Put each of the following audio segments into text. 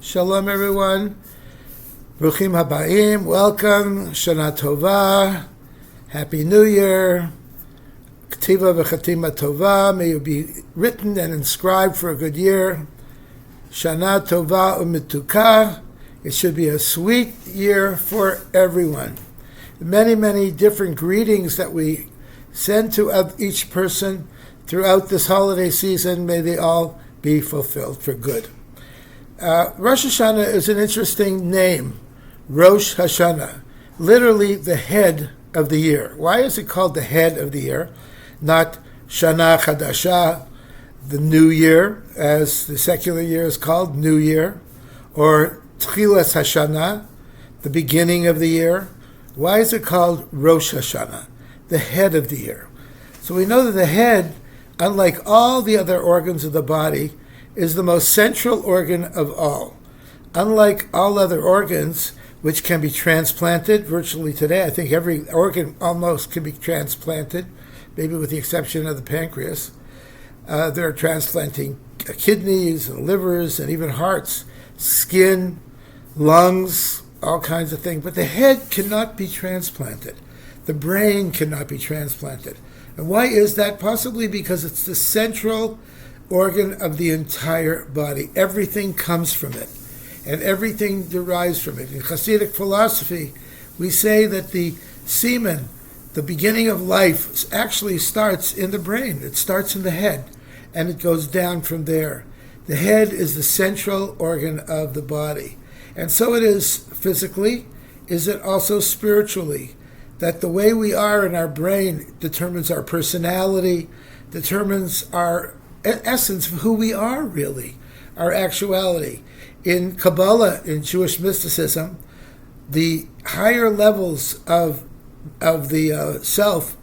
Shalom everyone. Bruchim habayim. Welcome. Shana Tova. Happy New Year. K'tiva v'chatima tova. May you be written and inscribed for a good year. Shana Tova u'mituka. It should be a sweet year for everyone. Many, many different greetings that we send to each person throughout this holiday season. May they all be fulfilled for good. Rosh Hashana is an interesting name. Rosh Hashana, literally the head of the year. Why is it called the head of the year? Not Shana Chadasha, the new year, as the secular year is called, New Year, or Tchilas Hashana, the beginning of the year. Why is it called Rosh Hashana, the head of the year? So we know that the head, unlike all the other organs of the body, is the most central organ of all. Unlike all other organs, which can be transplanted virtually today, I think every organ almost can be transplanted, maybe with the exception of the pancreas. They're transplanting kidneys and livers and even hearts, skin, lungs, all kinds of things. But the head cannot be transplanted. The brain cannot be transplanted. And why is that? Possibly because it's the central organ of the entire body. Everything comes from it, and everything derives from it. In Hasidic philosophy, we say that the semen, the beginning of life, actually starts in the brain. It starts in the head, and it goes down from there. The head is the central organ of the body. And so it is physically, is it also spiritually, that the way we are in our brain determines our personality, determines our essence of who we are really, our actuality. In Kabbalah, in Jewish mysticism, the higher levels of the self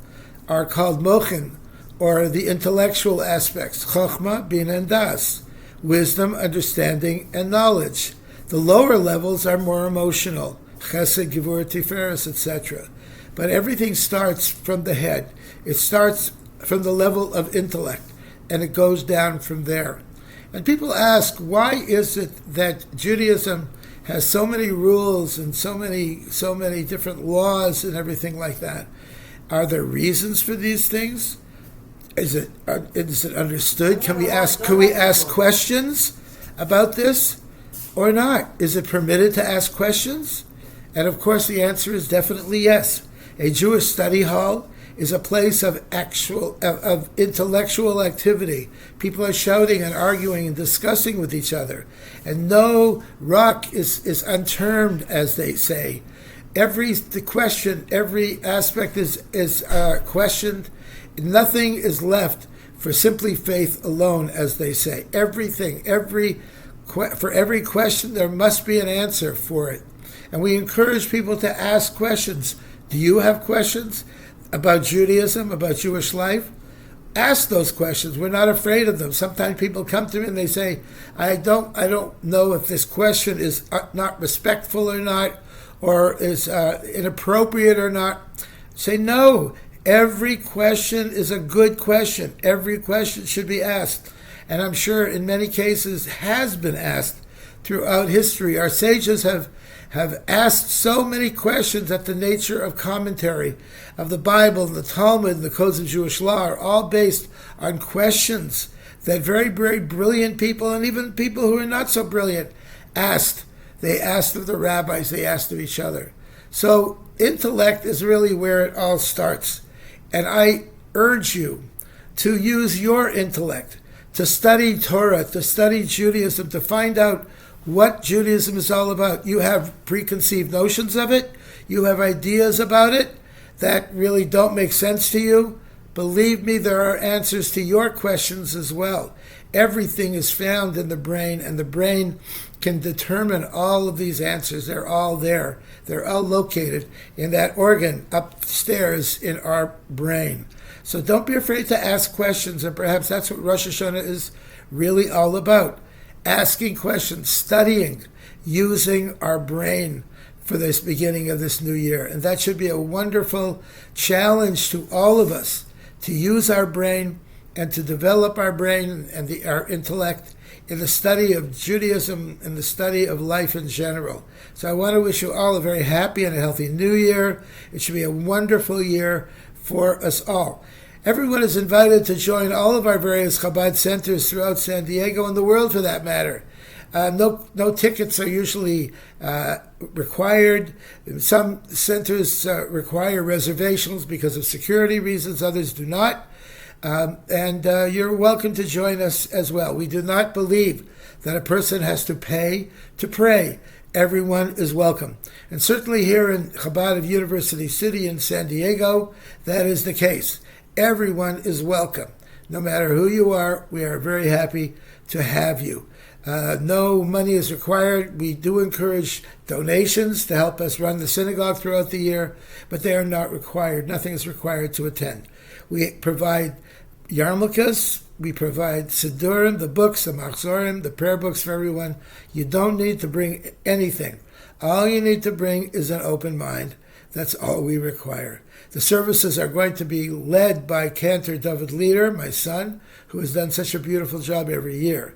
are called mochin, or the intellectual aspects, chokhmah, bina, and das, wisdom, understanding, and knowledge. The lower levels are more emotional, chesed, gevurah, tiferes, etc. But everything starts from the head. It starts from the level of intellect, and it goes down from there. And people ask, why is it that Judaism has so many rules and so many different laws and everything like that? Are there reasons for these things? Is it understood? Can we ask questions about this or not? Is it permitted to ask questions? And of course the answer is definitely yes. A Jewish study hall is a place of intellectual activity. People are shouting and arguing and discussing with each other. And no rock is untermed, as they say. Every aspect is questioned. Nothing is left for simply faith alone, as they say. Everything, for every question, there must be an answer for it. And we encourage people to ask questions. Do you have questions about Judaism, about Jewish life? Ask those questions. We're not afraid of them. Sometimes people come to me and they say, I don't know if this question is not respectful or not, or is inappropriate or not. Say no. Every question is a good question. Every question should be asked. And I'm sure in many cases has been asked throughout history. Our sages have asked so many questions that the nature of commentary of the Bible, the Talmud, and the codes of Jewish law are all based on questions that very, very brilliant people, and even people who are not so brilliant, asked. They asked of the rabbis, they asked of each other. So intellect is really where it all starts. And I urge you to use your intellect, to study Torah, to study Judaism, to find out what Judaism is all about. You have preconceived notions of it. You have ideas about it that really don't make sense to you. Believe me, there are answers to your questions as well. Everything is found in the brain, and the brain can determine all of these answers. They're all there. They're all located in that organ upstairs in our brain. So don't be afraid to ask questions, and perhaps that's what Rosh Hashanah is really all about. Asking questions, studying, using our brain for this beginning of this new year. And that should be a wonderful challenge to all of us, to use our brain and to develop our brain and our intellect in the study of Judaism and the study of life in general. So I want to wish you all a very happy and a healthy New Year. It should be a wonderful year for us all. Everyone is invited to join all of our various Chabad centers throughout San Diego and the world, for that matter. No tickets are usually required. Some centers require reservations because of security reasons. Others do not. And you're welcome to join us as well. We do not believe that a person has to pay to pray. Everyone is welcome. And certainly here in Chabad of University City in San Diego, that is the case. Everyone is welcome. No matter who you are, we are very happy to have you. No money is required. We do encourage donations to help us run the synagogue throughout the year, but they are not required. Nothing is required to attend. We provide yarmulkes, we provide Siddurim, the books, the Machzorim, the prayer books for everyone. You don't need to bring anything. All you need to bring is an open mind. That's all we require. The services are going to be led by Cantor David Leider, my son, who has done such a beautiful job every year.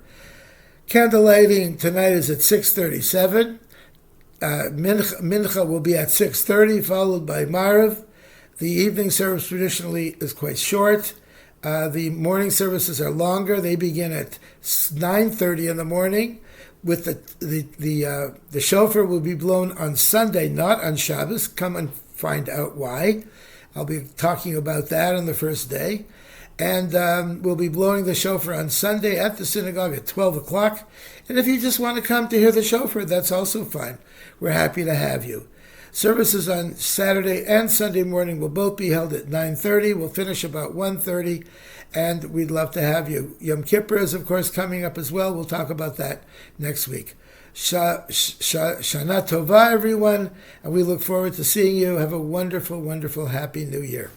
Candle lighting tonight is at 6:37. Mincha will be at 6:30, followed by Maariv. The evening service traditionally is quite short. The morning services are longer. They begin at 9:30 in the morning. With the shofar will be blown on Sunday, not on Shabbos. Come and find out why. I'll be talking about that on the first day. And we'll be blowing the shofar on Sunday at the synagogue at 12 o'clock. And if you just want to come to hear the shofar, that's also fine. We're happy to have you. Services on Saturday and Sunday morning will both be held at 9:30. We'll finish about 1:30, and we'd love to have you. Yom Kippur is, of course, coming up as well. We'll talk about that next week. Shana Tova, everyone, and we look forward to seeing you. Have a wonderful, wonderful, happy New Year.